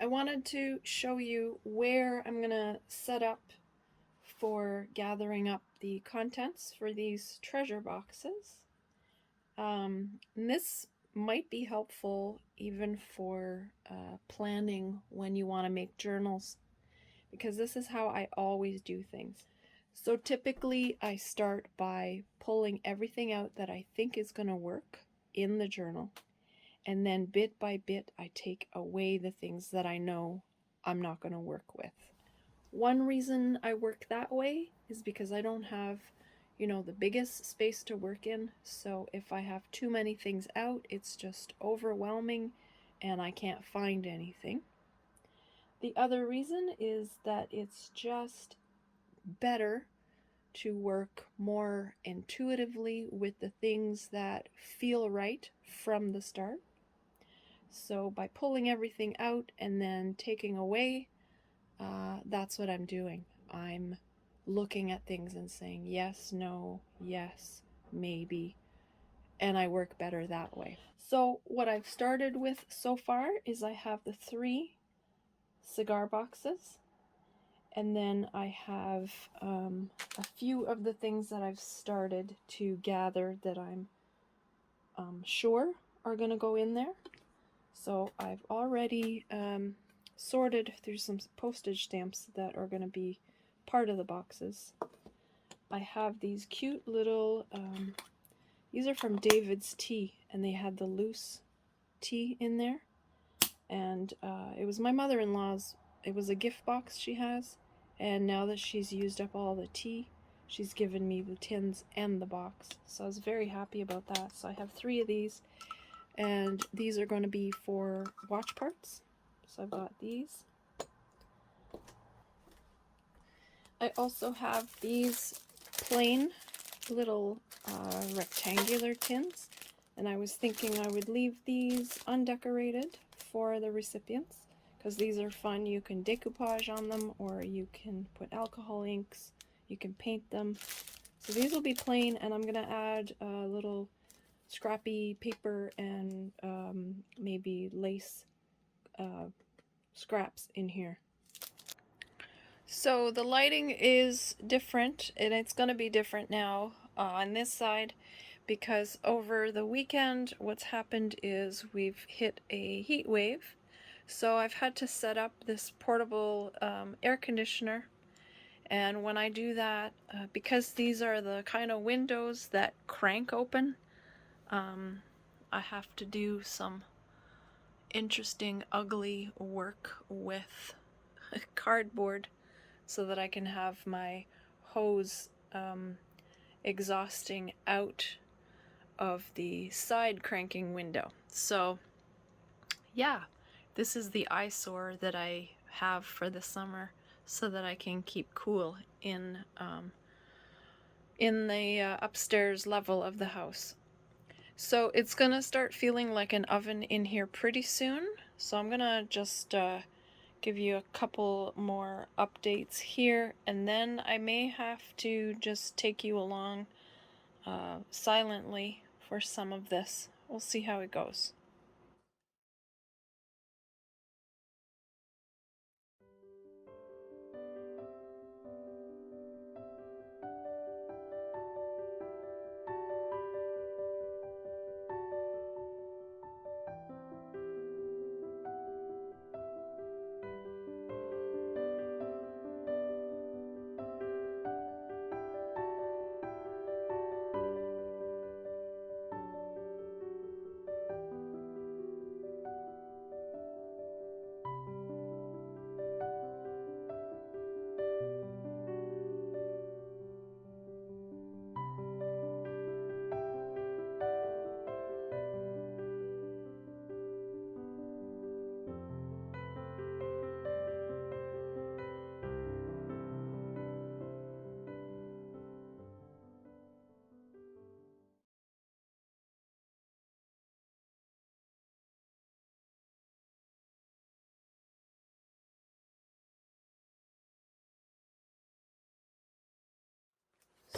I wanted to show you where I'm gonna set up for gathering up the contents for these treasure boxes. And this might be helpful even for planning when you want to make journals, because this is how I always do things. So typically I start by pulling everything out that I think is going to work in the journal, and then bit by bit I take away the things that I know I'm not going to work with. One reason I work that way is because I don't have, the biggest space to work in. So if I have too many things out, it's just overwhelming and I can't find anything. The other reason is that it's just better to work more intuitively with the things that feel right from the start. So by pulling everything out and then taking away, that's what I'm doing. I'm looking at things and saying yes, no, yes, maybe, and I work better that way. So what I've started with so far is I have the 3 cigar boxes, and then I have a few of the things that I've started to gather that I'm sure are going to go in there. So I've already sorted through some postage stamps that are going to be part of the boxes. I have these cute little, these are from David's Tea, and they had the loose tea in there. And it was my mother-in-law's, it was a gift box she has, and now that she's used up all the tea, she's given me the tins and the box. So I was very happy about that. So I have 3 of these, and these are going to be for watch parts. So I've got these. I also have these plain little rectangular tins, and I was thinking I would leave these undecorated for the recipients because these are fun. You can decoupage on them, or you can put alcohol inks, you can paint them. So these will be plain, and I'm going to add a little scrappy paper and maybe lace scraps in here. So the lighting is different, and it's going to be different now on this side, because over the weekend what's happened is we've hit a heat wave. So I've had to set up this portable air conditioner, and when I do that, because these are the kind of windows that crank open, I have to do some interesting, ugly work with cardboard so that I can have my hose exhausting out of the side cranking window. So yeah, this is the eyesore that I have for the summer so that I can keep cool in the upstairs level of the house. So it's gonna start feeling like an oven in here pretty soon. So I'm gonna just give you a couple more updates here, and then I may have to just take you along silently for some of this. We'll see how it goes.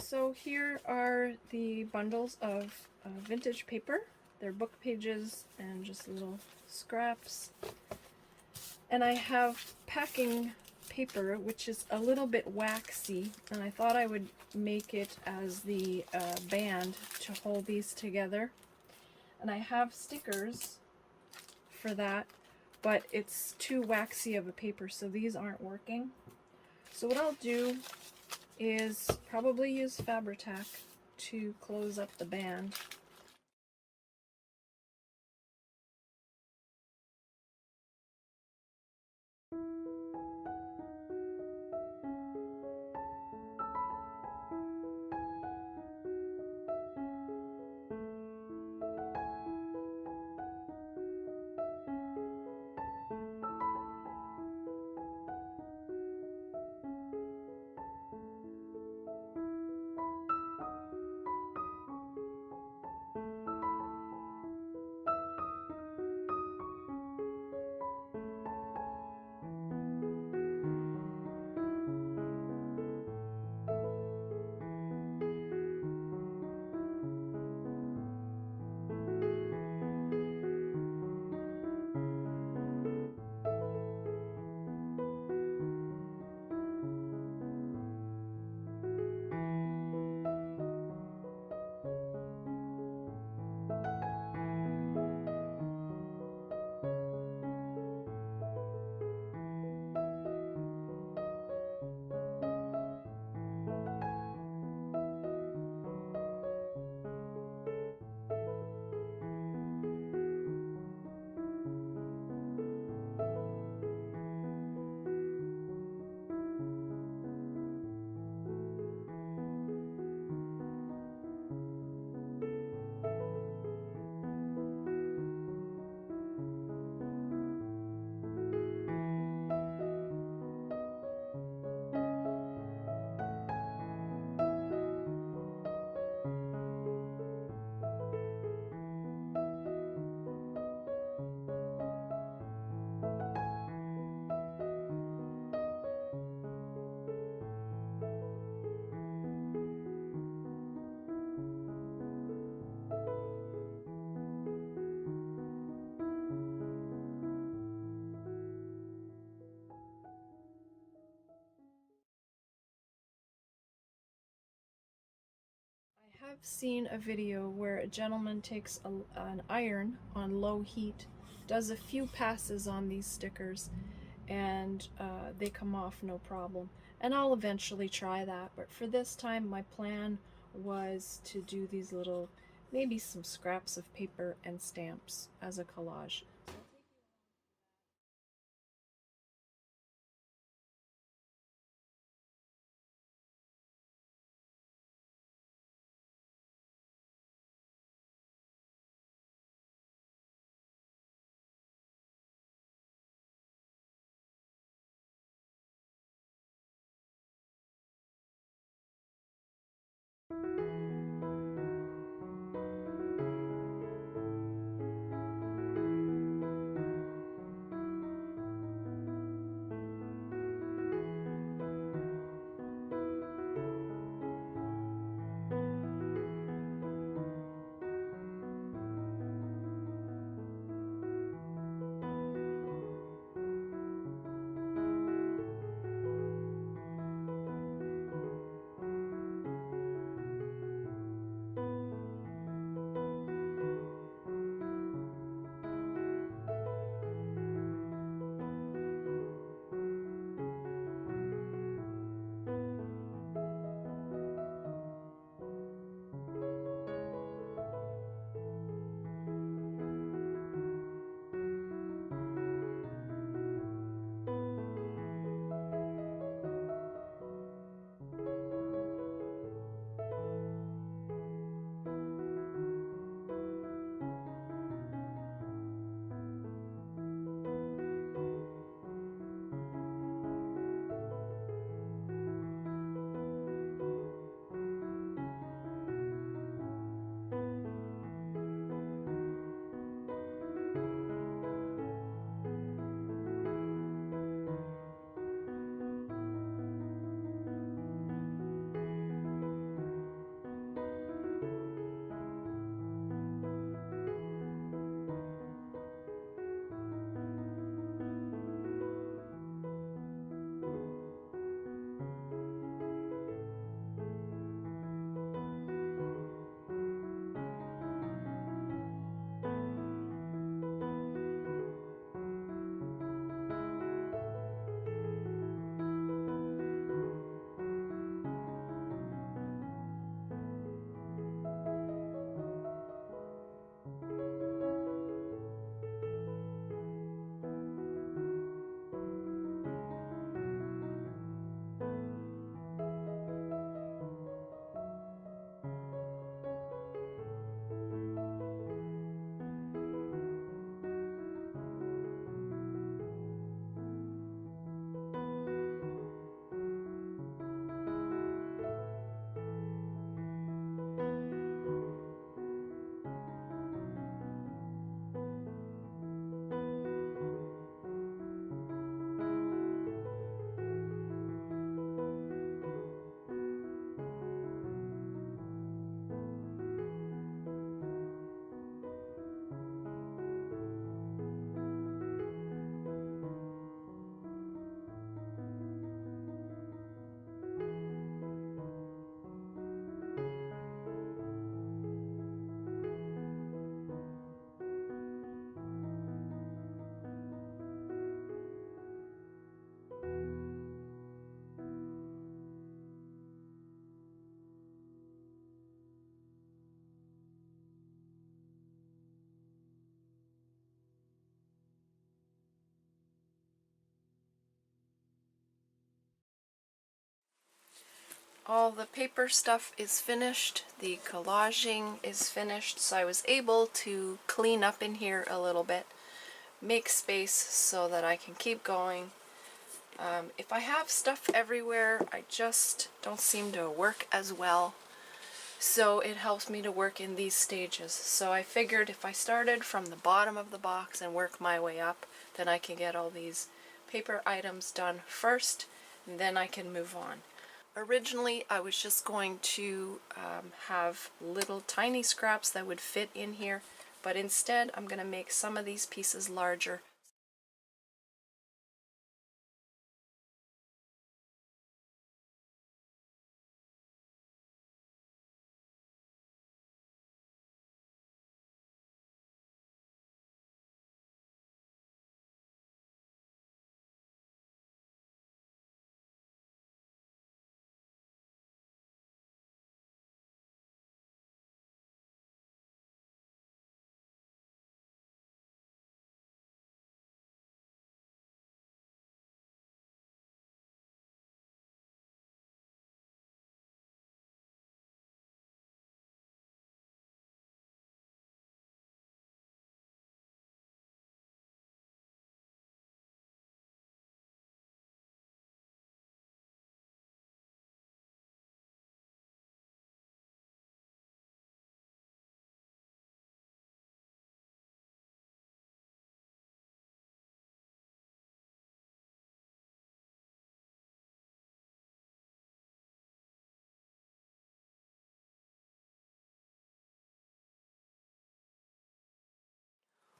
So here are the bundles of vintage paper. They're book pages and just little scraps. And I have packing paper, which is a little bit waxy, and I thought I would make it as the band to hold these together. And I have stickers for that, but it's too waxy of a paper, so these aren't working. So what I'll do is probably use Fabri-Tac to close up the band. I have seen a video where a gentleman takes an iron on low heat, does a few passes on these stickers, and they come off no problem. And I'll eventually try that, but for this time my plan was to do these little, maybe some scraps of paper and stamps as a collage. all the paper stuff is finished, the collaging is finished, so I was able to clean up in here a little bit, make space so that I can keep going. If I have stuff everywhere, I just don't seem to work as well, so it helps me to work in these stages. So I figured if I started from the bottom of the box and work my way up, then I can get all these paper items done first, and then I can move on. Originally, I was just going to have little tiny scraps that would fit in here, but instead I'm going to make some of these pieces larger.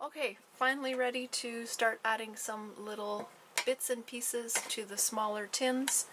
Okay, finally ready to start adding some little bits and pieces to the smaller tins.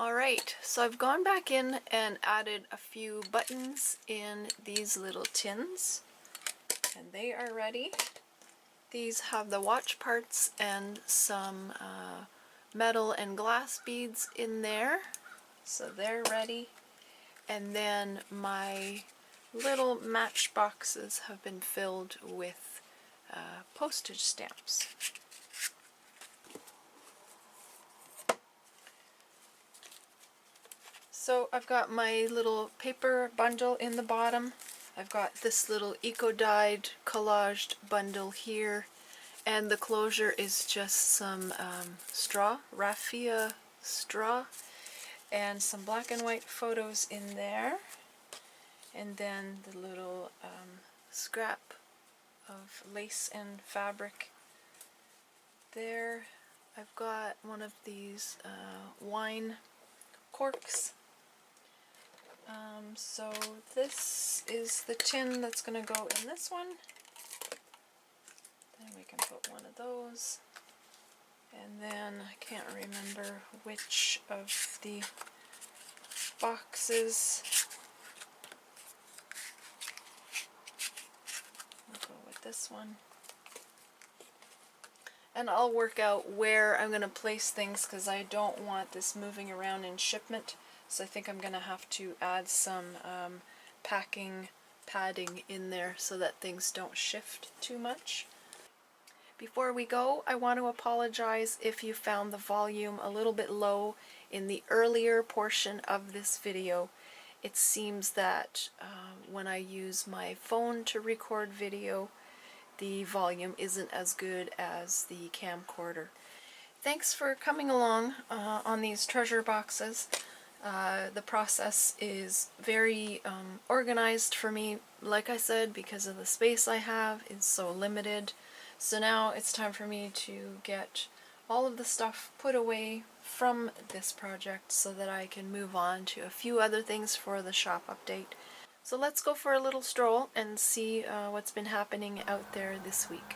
Alright, so I've gone back in and added a few buttons in these little tins, and they are ready. These have the watch parts and some metal and glass beads in there, so they're ready. And then my little matchboxes have been filled with postage stamps. So I've got my little paper bundle in the bottom. I've got this little eco-dyed collaged bundle here, and the closure is just some straw, raffia straw, and some black and white photos in there, and then the little scrap of lace and fabric there. I've got one of these wine corks. So this is the tin that's going to go in this one. Then we can put one of those. And then I can't remember which of the boxes. I'll go with this one. And I'll work out where I'm going to place things because I don't want this moving around in shipment. So I think I'm going to have to add some packing padding in there so that things don't shift too much. Before we go, I want to apologize if you found the volume a little bit low in the earlier portion of this video. It seems that when I use my phone to record video, the volume isn't as good as the camcorder. Thanks for coming along on these treasure boxes. The process is very organized for me, like I said, because of the space I have is so limited. So now it's time for me to get all of the stuff put away from this project so that I can move on to a few other things for the shop update. So let's go for a little stroll and see what's been happening out there this week.